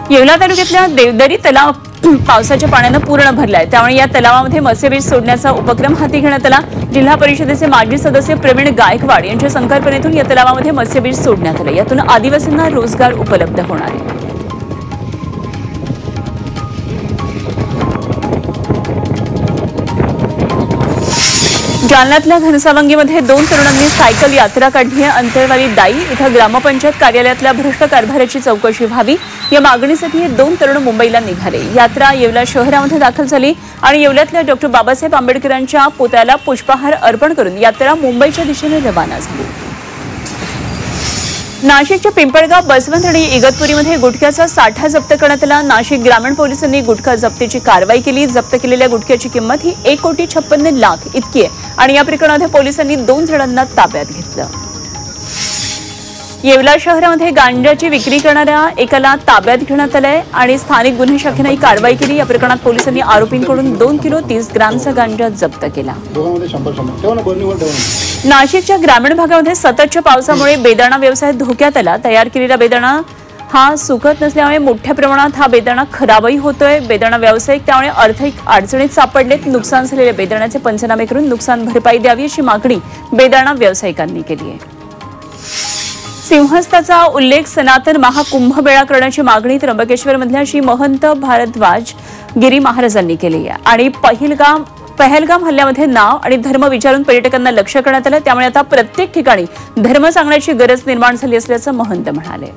येवला तालुक्यातल्या देवदरी तलाव पावसाच्या पाण्याने पूर्ण भरलाय। त्यामुळे या तलावामध्ये मत्स्यबीज सोडण्याचा उपक्रम हाती घेण्यात आला। जिल्हा परिषदेचे माजी सदस्य प्रवीण गायकवाड यांच्या संकल्पनेतून या तलावामध्ये मत्स्यबीज सोडण्यात आले। यातून आदिवासींना रोजगार उपलब्ध होणार आहे। जालन्यातल्या घनसावंगीमध्ये 2 तरुणांनी सायकल यात्रा काढली आहे। अंतरवाली दाई इथं ग्रामपंचायत कार्यालयातल्या भ्रष्ट कारभाराची चौकशी व्हावी या मागणीसाठी हे 2 तरुण मुंबईला निघाले। यात्रा येवला शहरामध्ये दाखल झाली आणि येवल्यातल्या डॉ. बाबासाहेब आंबेडकरांच्या पुतळ्याला पुष्पहार अर्पण करून यात्रा मुंबईच्या दिशेने रवाना झाली। नाशिकच्या पिंपळगाव, बसवंत आणि इगतपुरीमध्ये गुटख्याचा साठा जप्त करण्यात आला। नाशिक ग्रामीण पोलिसांनी गुटखा जप्तीची कारवाई केली। जप्त केलेल्या गुटख्याची किंमत ही 1,56,00,000 इतकी आहे आणि या प्रकरणात पोलिसांनी 2 जणांना ताब्यात घेतलं। येवला शहरामध्ये गांजाची विक्री करणाऱ्या एकाला ताब्यात घेण्यात आलंय आणि स्थानिक गुन्हे शाखेने ही कारवाई केली। या प्रकरणात पोलिसांनी आरोपींकडून 2 किलो 30 ग्रामचा गांजा जप्त केला। नाशिकच्या ग्रामीण भागामध्ये सततच्या पावसामुळे बेदाणा व्यवसाय धोक्यात आला। तयार केलेला बेदाणा हा सुकत नसल्यामुळे मोठ्या प्रमाणात हा बेदाणा खराबही होतोय। बेदाणा व्यावसायिक त्यामुळे आर्थिक अडचणीत सापडलेत। नुकसान झालेल्या बेदाण्याचे पंचनामे करून नुकसान भरपाई द्यावी अशी मागणी बेदाणा व्यावसायिकांनी केली आहे। सिंहस्थाचा उल्लेख सनातन महाकुंभमेळा करण्याची मागणी त्र्यंबकेश्वरमधल्या श्री महंत भारद्वाज गिरी महाराजांनी केली आहे आणि पहलगाम हल्ल्यामध्ये नाव आणि धर्म विचारून पर्यटकांना लक्ष्य करण्यात आलं। त्यामुळे आता प्रत्येक ठिकाणी धर्म सांगण्याची गरज निर्माण झाली असल्याचं महंत म्हणाले।